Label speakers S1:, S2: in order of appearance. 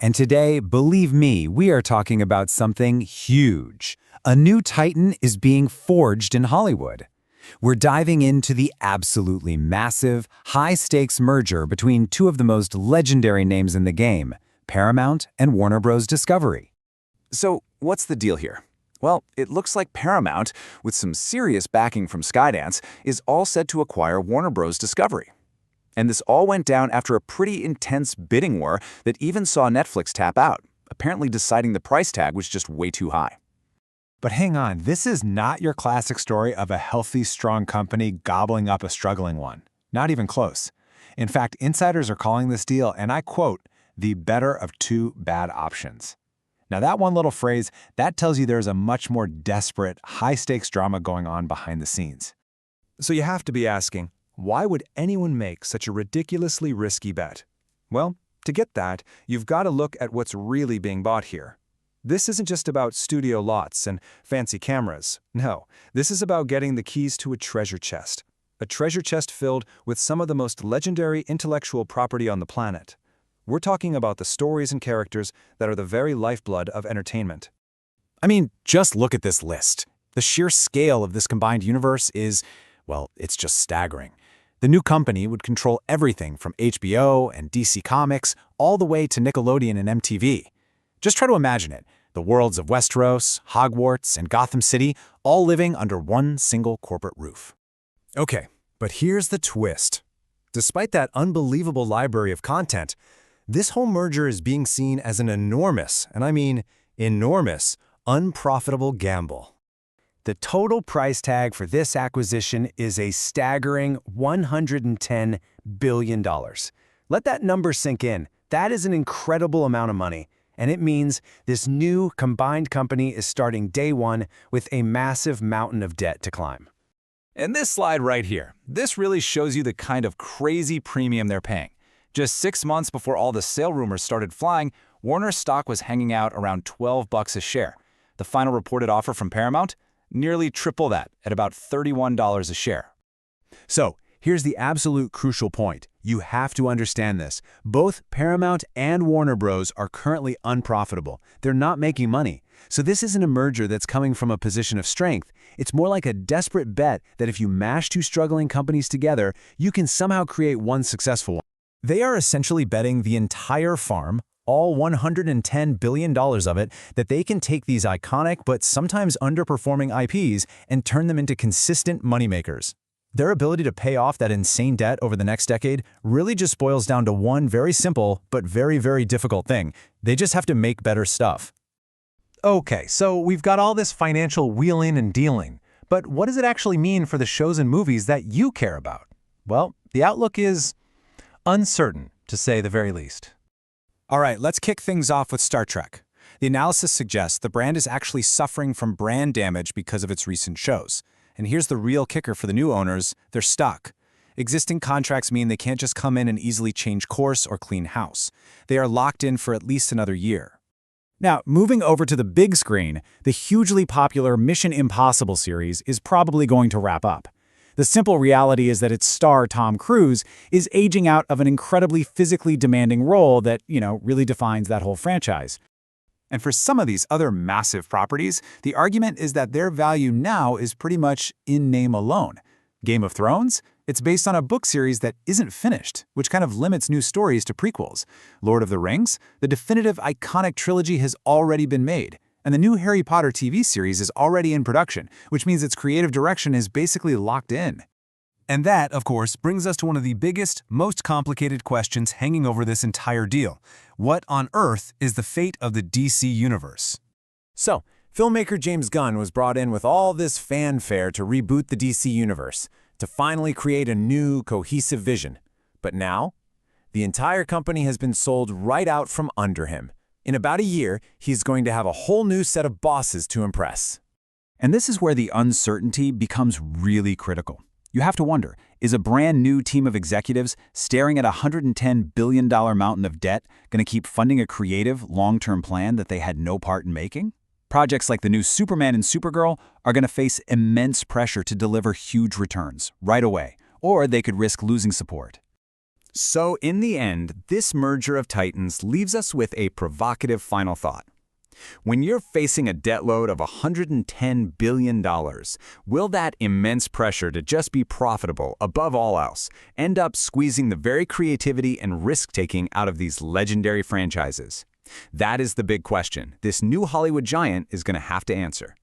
S1: And today, believe me, we are talking about something huge. A new titan is being forged in Hollywood. We're diving into the absolutely massive, high-stakes merger between two of the most legendary names in the game, Paramount and Warner Bros. Discovery.
S2: So, what's the deal here? Well, it looks like Paramount, with some serious backing from SkyDance, is all set to acquire Warner Bros. Discovery. And this all went down after a pretty intense bidding war that even saw Netflix tap out, apparently deciding the price tag was just way too high.
S3: But hang on, this is not your classic story of a healthy, strong company gobbling up a struggling one. Not even close. In fact, insiders are calling this deal, and I quote, the better of two bad options. Now that one little phrase, that tells you there's a much more desperate, high-stakes drama going on behind the scenes.
S4: So you have to be asking, why would anyone make such a ridiculously risky bet? Well, to get that, you've got to look at what's really being bought here. This isn't just about studio lots and fancy cameras. No, this is about getting the keys to a treasure chest. A treasure chest filled with some of the most legendary intellectual property on the planet. We're talking about the stories and characters that are the very lifeblood of entertainment.
S1: I mean, just look at this list. The sheer scale of this combined universe is, well, it's just staggering. The new company would control everything from HBO and DC Comics all the way to Nickelodeon and MTV. Just try to imagine it. The worlds of Westeros, Hogwarts, and Gotham City all living under one single corporate roof.
S4: Okay, but here's the twist. Despite that unbelievable library of content, this whole merger is being seen as an enormous, and I mean enormous, unprofitable gamble.
S1: The total price tag for this acquisition is a staggering $110 billion. Let that number sink in. That is an incredible amount of money, and it means this new combined company is starting day one with a massive mountain of debt to climb.
S2: And this slide right here, this really shows you the kind of crazy premium they're paying. Just 6 months before all the sale rumors started flying, Warner's stock was hanging out around $12 a share. The final reported offer from Paramount? Nearly triple that, at about $31 a share.
S1: So, here's the absolute crucial point. You have to understand this. Both Paramount and Warner Bros. Are currently unprofitable. They're not making money. So this isn't a merger that's coming from a position of strength. It's more like a desperate bet that if you mash two struggling companies together, you can somehow create one successful one.
S4: They are essentially betting the entire farm, all $110 billion of it, that they can take these iconic but sometimes underperforming IPs and turn them into consistent moneymakers. Their ability to pay off that insane debt over the next decade really just boils down to one very simple but very, very difficult thing. They just have to make better stuff. Okay, so we've got all this financial wheeling and dealing, but what does it actually mean for the shows and movies that you care about? Well, the outlook is uncertain, to say the very least.
S1: All right, let's kick things off with Star Trek. The analysis suggests the brand is actually suffering from brand damage because of its recent shows. And here's the real kicker for the new owners, they're stuck. Existing contracts mean they can't just come in and easily change course or clean house. They are locked in for at least another year. Now, moving over to the big screen, the hugely popular Mission Impossible series is probably going to wrap up. The simple reality is that its star, Tom Cruise, is aging out of an incredibly physically demanding role that, really defines that whole franchise. And for some of these other massive properties, the argument is that their value now is pretty much in name alone. Game of Thrones? It's based on a book series that isn't finished, which kind of limits new stories to prequels. Lord of the Rings? The definitive iconic trilogy has already been made. And the new Harry Potter TV series is already in production, which means its creative direction is basically locked in.
S4: And that, of course, brings us to one of the biggest, most complicated questions hanging over this entire deal. What on earth is the fate of the DC universe? So, filmmaker James Gunn was brought in with all this fanfare to reboot the DC universe, to finally create a new, cohesive vision. But now, the entire company has been sold right out from under him. In about a year, he's going to have a whole new set of bosses to impress.
S1: And this is where the uncertainty becomes really critical. You have to wonder, is a brand new team of executives staring at a $110 billion mountain of debt going to keep funding a creative, long-term plan that they had no part in making? Projects like the new Superman and Supergirl are going to face immense pressure to deliver huge returns right away, or they could risk losing support.
S2: So in the end, this merger of titans leaves us with a provocative final thought. When you're facing a debt load of $110 billion, will that immense pressure to just be profitable above all else end up squeezing the very creativity and risk-taking out of these legendary franchises? That is the big question this new Hollywood giant is going to have to answer.